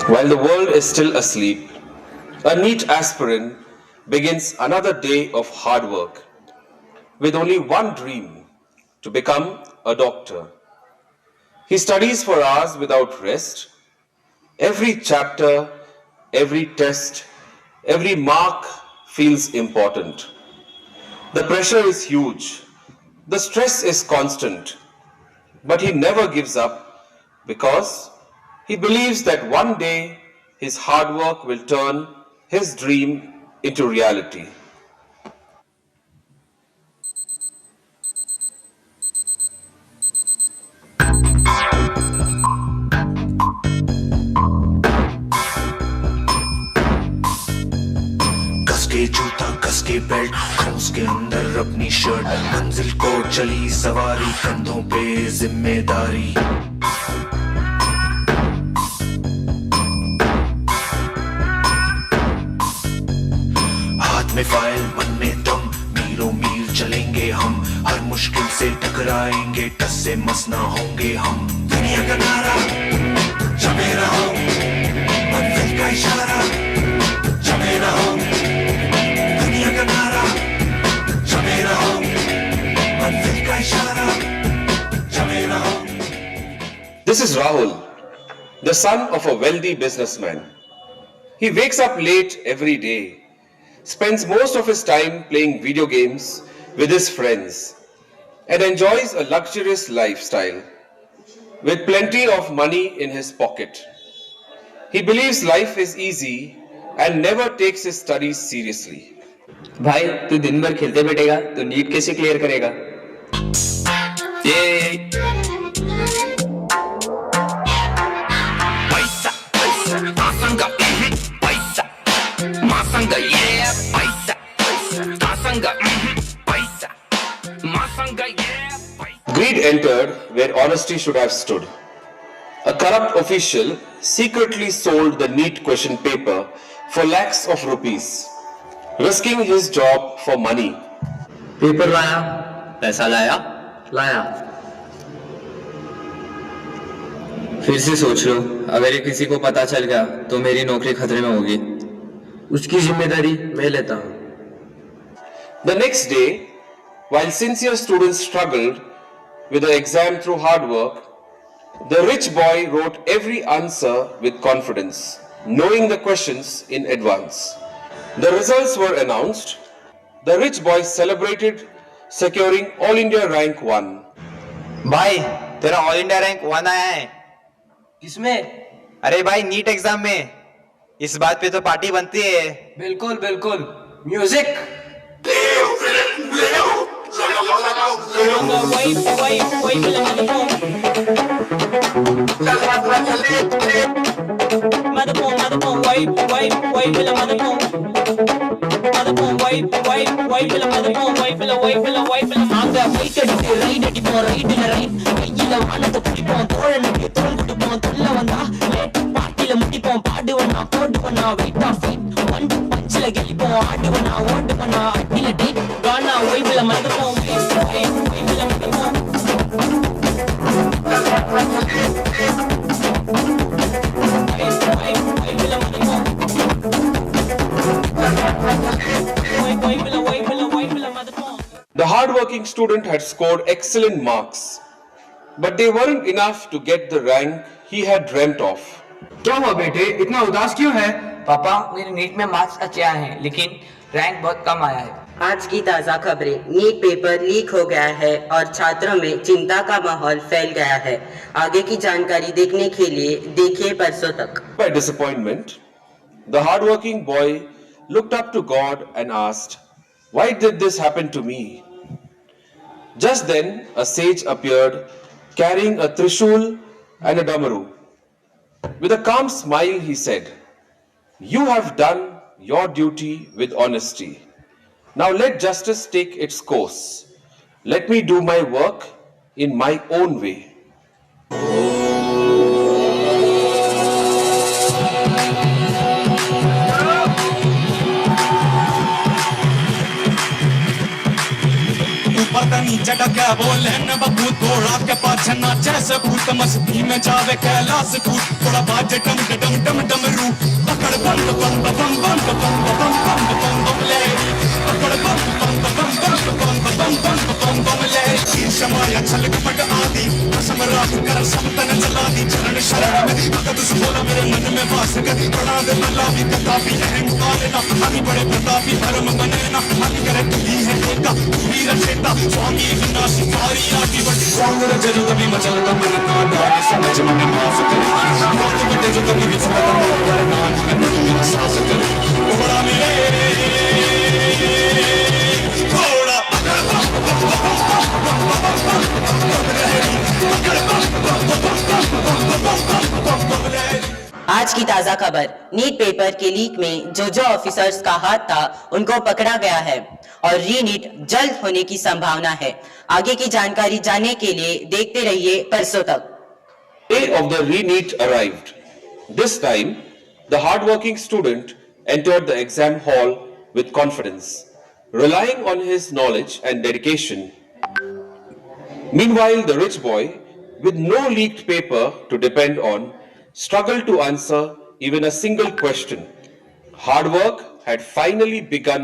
While the world is still asleep, a NEET aspirant begins another day of hard work with only one dream: to become a doctor. He studies for hours without rest. Every chapter, every test, every mark feels important. The pressure is huge. The stress is constant. But he never gives up because he believes that one day his hard work will turn his dream into reality. कस के जूता कस के belt खोस के अंदर अपनी shirt मंजिल को चली सवारी कंधों पे जिम्मेदारी हाथ में फाइल मन में दम मीलों मील चलेंगे हम हर मुश्किल से टकराएंगे टस से मस ना होंगे हम दुनिया का नारा जमे रहो मंजिल का इशारा जमे रहो This is Rahul, the son of a wealthy businessman. He wakes up late every day, spends most of his time playing video games with his friends, and enjoys a luxurious lifestyle with plenty of money in his pocket. He believes life is easy and never takes his studies seriously. भाई तू दिन भर खेलते बैठेगा तो NEET कैसे clear करेगा? ये पैसा पैसा आसंगा पैसा मासंगा ये पैसा आसंगा पैसा मासंगा ये. Greed entered where honesty should have stood. A corrupt official secretly sold the NEET question paper for lakhs of rupees, risking his job for money. Paper लाया, पैसा लाया, लाया. फिर से सोच लो, अगर ये किसी को पता चल गया तो मेरी नौकरी खतरे में होगी. उसकी जिम्मेदारी मैं लेता हूँ. The next day, while sincere students struggled with the exam through hard work, the rich boy wrote every answer with confidence, knowing the questions in advance. The results were announced. The rich boy celebrated securing All India rank 1. भाई तेरा all India rank 1 आया है. किसमें? अरे भाई NEET exam में. इस बात पे तो पार्टी बनती है. बिल्कुल बिल्कुल. Music. The hard-working student had scored excellent marks, but they weren't enough to get the rank he had dreamt of. क्या हुआ बेटे? इतना उदास क्यों है? पापा मेरे नीट में मार्क्स अच्छे आए हैं लेकिन रैंक बहुत कम आया है. आज की ताज़ा खबरें. नीट पेपर लीक हो गया है और छात्रों में चिंता का माहौल फैल गया है. आगे की जानकारी देखने के लिए देखिए परसों तक. By disappointment, the hard-working boy looked up to God and asked, "Why did this happen to me?" Just then, a sage appeared carrying a trishul and a damaru. With a calm smile, he said, "You have done your duty with honesty. Now let justice take its course. Let me do my work in my own way." ऊपर का नीचे जटा क्या बोले न बबू थोड़ा के पाछे नाचे से भूत मस्ती में जावे कैलाश कूद थोड़ा बाजे डम डम डम डमरू पकड़ बम बम बम बम बम बम बम बम बम ले पकड़ बम बम बम बम बम बम बम बम ले शमाया छलक पट आदि कसम रात कर सब तन जला दी चरण शरण में भगत सुबोला मेरे मन में वास कर बड़ा दे मल्ला भी कतापी अहंकार ना आदि बड़े प्रतापी धर्म बने ना आदि करे तू ही है एका तू ही रचेता स्वामी विनाशकारी आदि बड़ी स्वांग रजल कभी मचलता मन ना डाले समझ मन माफ करे वक्त बटे जो कभी विचलता मन वरना मन तुम सास करे बड़ा मेरे थोड़ा आज की ताजा खबर, नीट पेपर के लीक में जो ऑफिसर्स का हाथ था उनको पकड़ा गया है और रीनीट जल्द होने की संभावना है। आगे की जानकारी जानने के लिए देखते रहिए परसों तक। The day of the re-NEET arrived. This time, the hard-working student entered the exam hall with confidence, relying on his knowledge and dedication. Meanwhile, the rich boy, with no leaked paper to depend on, struggled to answer even a single question. Hard work had finally begun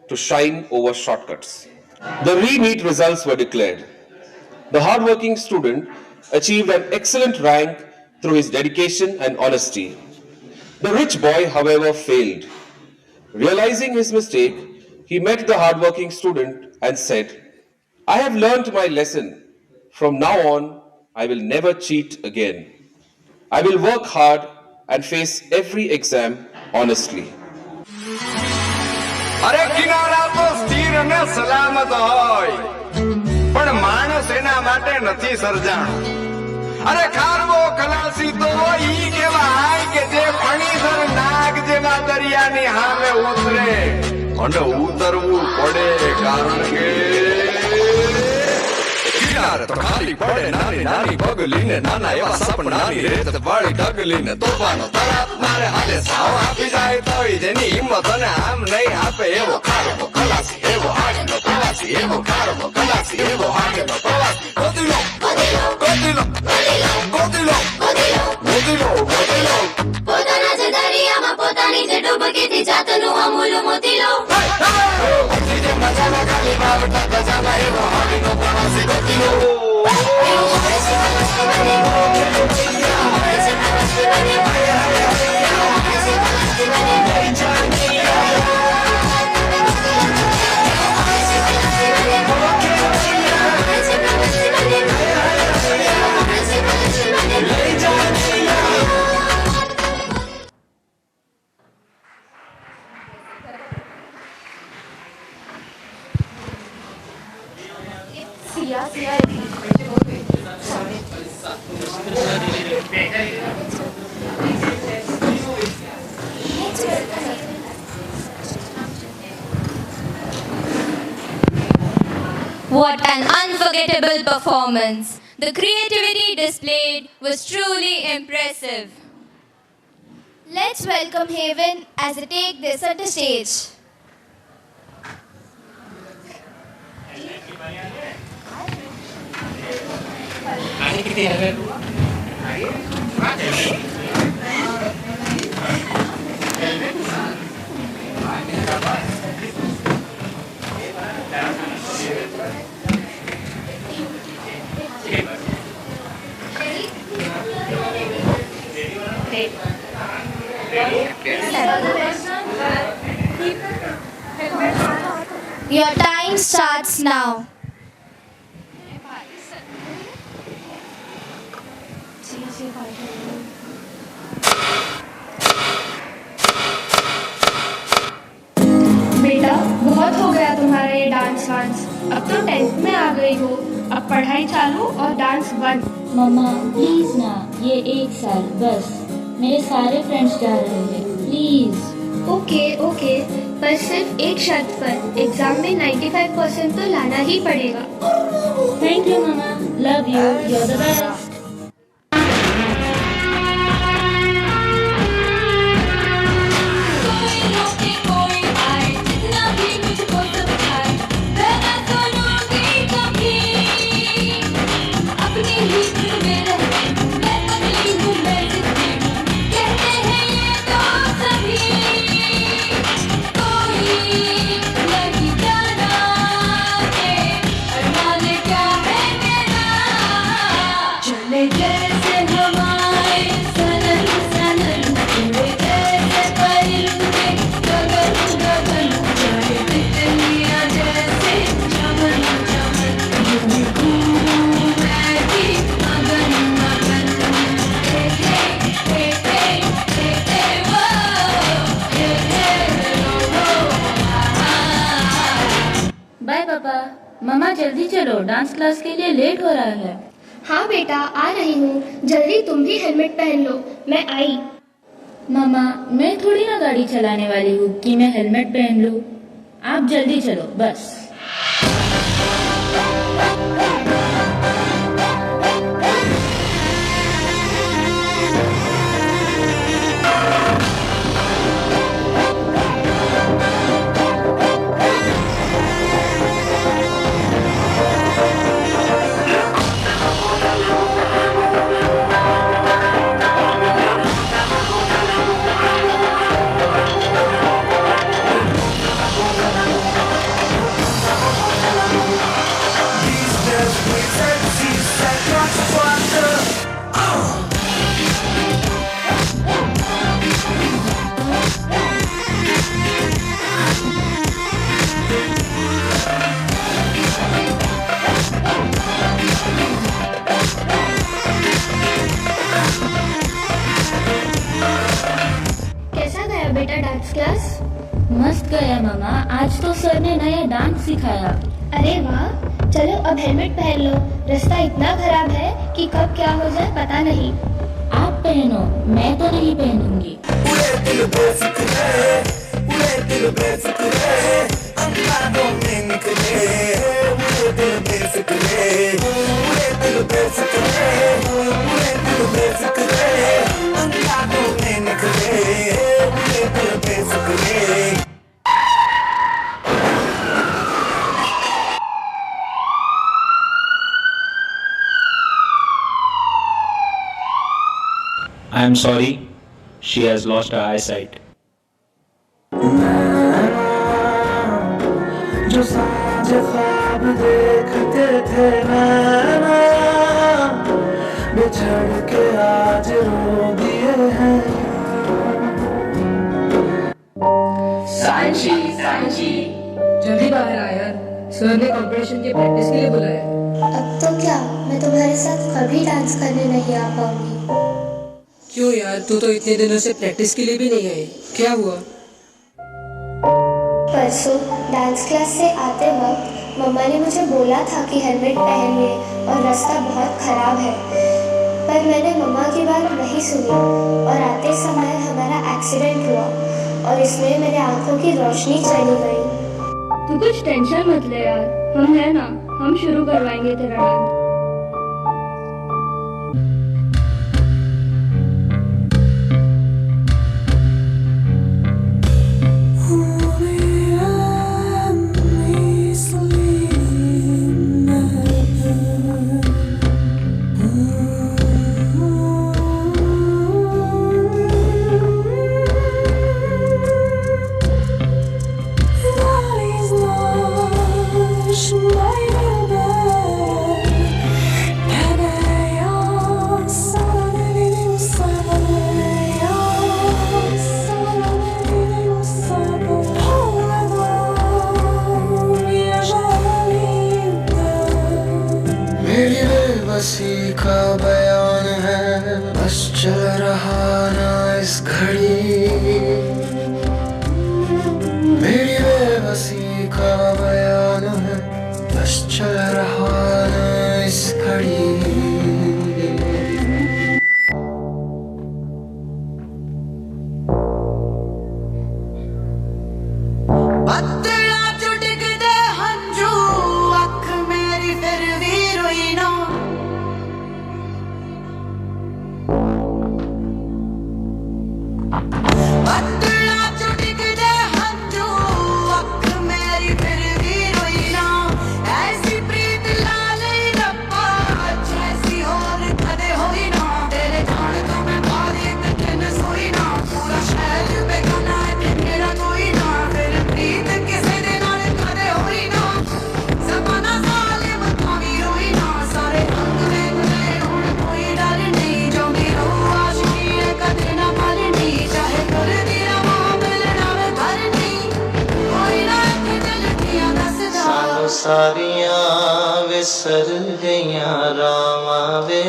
to shine over shortcuts. The re-NEET results were declared. The hard-working student achieved an excellent rank through his dedication and honesty. The rich boy, however, failed. Realizing his mistake, he met the hard-working student and said, "I have learnt my lesson. From now on, I will never cheat again. I will work hard and face every exam honestly." અરે કિનારા તો સ્થિર ને સલામત હોય પણ માણસ એના માટે નથી સર્જાણો. અરે ખારવો ખલાસી તો ઈ કહેવાય કે જે ફણીધર નાગ જેવા દરિયાની સામે ઉતરે અને ઉતરવું પડે કારણ કે કિનારે તો ખાલી પડે નાની નાની પગલીને નાના એવા સપનાની રેત વાળી ઢગલીને તોફાનો તરાપ મારે હાલે સાવ આપી જાય તો જેની હિંમત અને આમ નહીં આપે એવો ખારવો ખલાસી એવો આગળનો પ્રવાસી એવો ખારવો ખલાસી એવો આગળનો પ્રવાસી ગોદીલો ગોદીલો ગોદીલો ગોદીલો ગોદીલો પોતાના જ દરિયામાં પોતાની જ ડૂબકીથી જાતનું અમૂલ મોતી લો મજામાં ખાલી બાવટા ગજામાં એવો આગળનો પ્રવાસી ગોદીલો What an unforgettable performance! The creativity displayed was truly impressive. Let's welcome Haven as they take their center stage. Your time starts now. बेटा बहुत हो गया तुम्हारा ये डांस वांस, अब तो 10th में आ गई हो, अब पढ़ाई चालू और डांस बंद। मम्मा प्लीज ना, ये 1 साल बस, मेरे सारे फ्रेंड्स जा रहे हैं, प्लीज। ओके ओके, पर सिर्फ एक शर्त पर, एग्जाम में 95% तो लाना ही पड़ेगा। थैंक यू मम्मा, love you, you are the best. कोई आए जितना भी मुझको समझाए, मैं तो लूंगी कभी जल्दी चलो, डांस क्लास के लिए लेट हो रहा है। हाँ बेटा, आ रही हूँ। जल्दी तुम भी हेलमेट पहन लो। मैं आई। मामा, मैं थोड़ी ना गाड़ी चलाने वाली हूँ कि मैं हेलमेट पहन लूँ। आप जल्दी चलो बस। कैसा गया बेटा डांस क्लास? मस्त गया मामा, आज तो सर ने नया डांस सिखाया। अरे वाह, चलो अब हेलमेट पहन लो। रास्ता इतना खराब है कि कब क्या हो जाए पता नहीं। आप पहनो, मैं तो नहीं पहनूंगी। I am sorry, she has lost her eyesight. जो साँझ ख्वाब देखते थे नैना, बिछड़ के आज रो दिए हैं। सांची, जल्दी बाहर आ यार, सर ने कंपटीशन की प्रैक्टिस के लिए बुलाया है। अब तो क्या, मैं तुम्हारे साथ कभी डांस करने नहीं आ पाऊंगी। क्यों यार, तू तो इतने दिनों से प्रैक्टिस के लिए भी नहीं आई, क्या हुआ? परसों डांस क्लास से आते वक्त मम्मा ने मुझे बोला था कि हेलमेट पहन ले और रास्ता बहुत खराब है, पर मैंने मम्मा की बात नहीं सुनी और आते समय हमारा एक्सीडेंट हुआ और इसमें मेरे आंखों की रोशनी चली गई। तू कुछ टेंशन मत ले यार, हम है ना, हम शुरू करवाएंगे तेरा डांस। बेबसी का बयान है, बस चल रहा ना इस घड़ी। मेरी बेबसी का बयान है, बस चल रहा ना इस घड़ी। सारियां विसर गईयां रावां वे,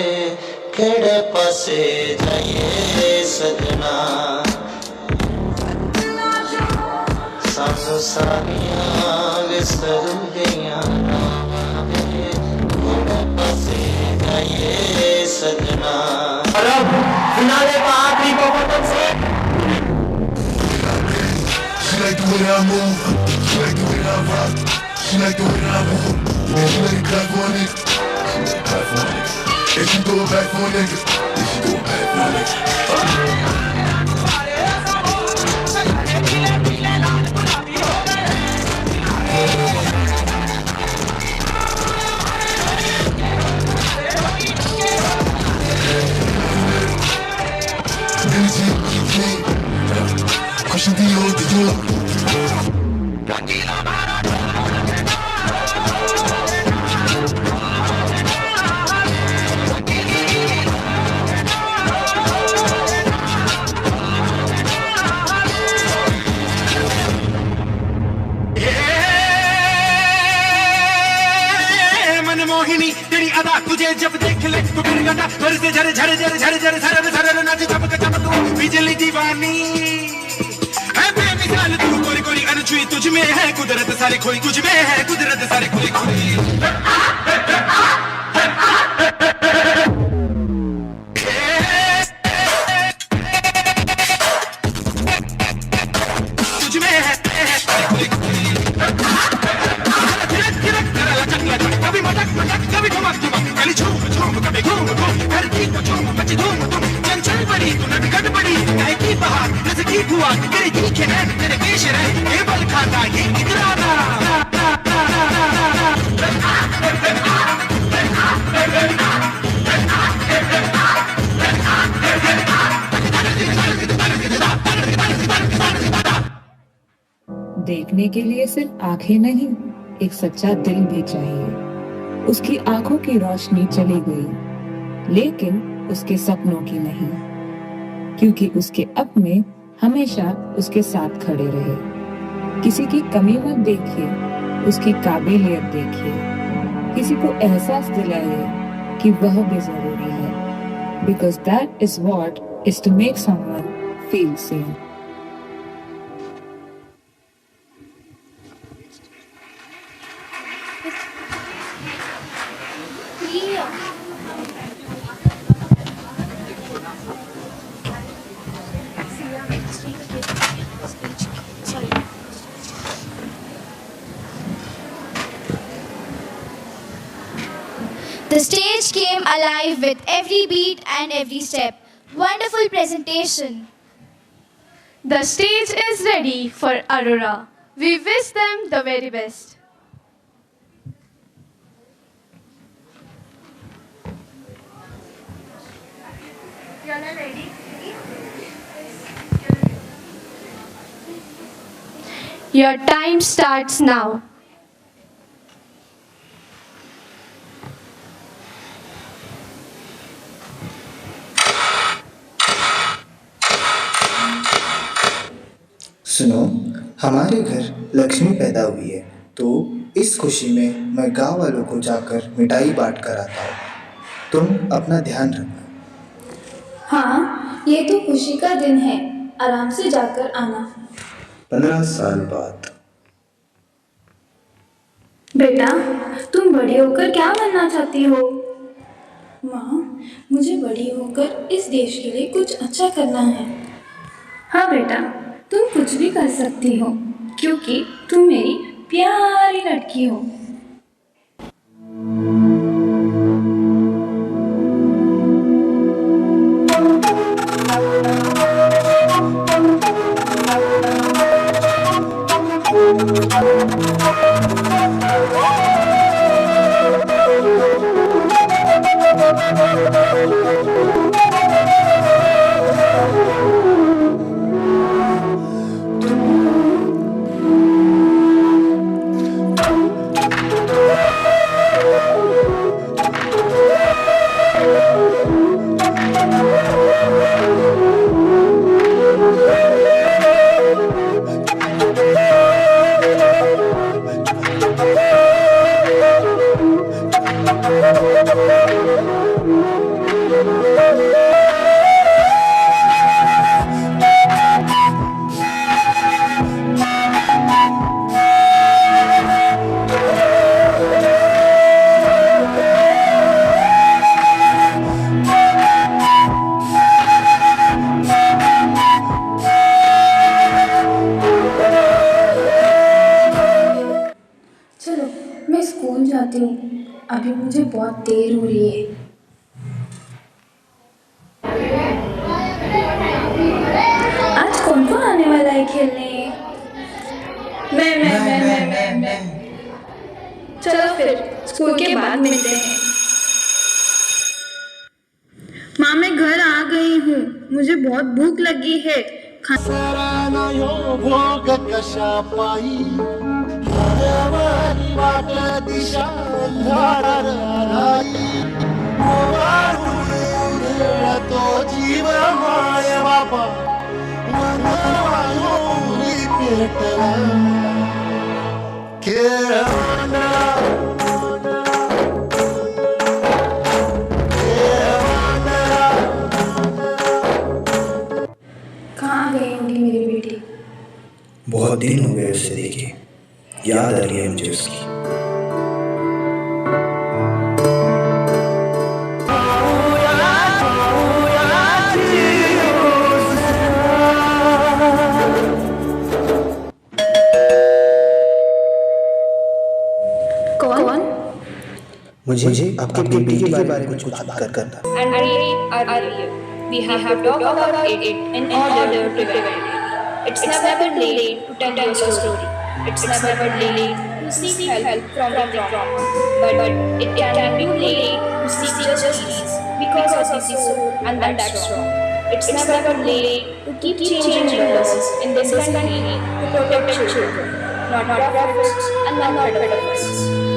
केड़े पासे जाइए सजना। सानू सारियां विसर गईयां रावां वे। जाइए सजना। और अब फिनाले का आखिरी परफॉर्मेंस है। She like the way that I move, she like the way that I rock, she like the way that I move, and she let it clap for a nigga, she let it clap for a nigga, and she throw it back for a nigga, and she throw it back for a nigga. Question Dior. Manmohini तेरी अदा तुझे जब देख ले तो फिर गदा घर से झरे झरे झरे झरे झरे झरे झरे नाच चमक चमक बिजली दीवानी है बेमिसाल तू कोरी कोरी अनछुई तुझ में है कुदरत सारी खोई तुझ में है कुदरत सारी खोई तुझ में है कभी मटक मटक कभी ठुमक ठुमक कभी झूम झूम कभी घूम घूम धरती को झूम मची धूम धूम चंचल बड़ी तू नटखट बड़ी कहे की बहार रस की बुआ तेरे तीखे नैन तेरे पेश रहे ये बल खाता ये इकरारा देखने के लिए सिर्फ आंखें नहीं, एक सच्चा दिल भी चाहिए। उसकी आंखों की रोशनी चली गई, लेकिन उसके सपनों की नहीं, क्योंकि उसके अपने हमेशा उसके साथ खड़े रहे। किसी की कमी मत देखिए, उसकी काबिलियत देखिए। किसी को एहसास दिलाइए कि वह भी जरूरी है, because that is what is to make someone feel same. The stage came alive with every beat and every step. Wonderful presentation. The stage is ready for Aurora. We wish them the very best. Your time starts now. सुनो, हमारे घर लक्ष्मी पैदा हुई है, तो इस खुशी में मैं गांव वालों को जाकर मिठाई बांट कर आता हूँ। तुम अपना ध्यान रखना। हाँ, ये तो खुशी का दिन है, आराम से जाकर आना। 15 साल बाद। बेटा, तुम बड़ी होकर क्या बनना चाहती हो? माँ, मुझे बड़ी होकर इस देश के लिए कुछ अच्छा करना है। हाँ बेटा, तुम कुछ भी कर सकती हो, क्योंकि तुम मेरी प्यारी लड़की हो। हूँ, अभी मुझे बहुत देर हो रही है। आज कौन कौन आने वाला है खेलने? मैं। चलो फिर स्कूल के बाद मिलते हैं। माँ मैं घर आ गई हूँ, मुझे बहुत भूख लगी है। भोग कशा पायी वाट दिशा तो जीव माय बापा पेटला खेळाना कहाँ गई होगी मेरी बेटी? बहुत दिन हो गए उसे देखे, याद आ रही है मुझे उसकी। कौन? मुझे आपके बेटी के बारे में कुछ बात करना। And we have to talk about it in order to prevent it. It's never too late to tell your story. It's never too late to seek help from the trauma. But it can be too late to seek justice because of the soul and that's wrong. It's never too late to keep changing laws in this country to protect children, not prophets and not pedophiles.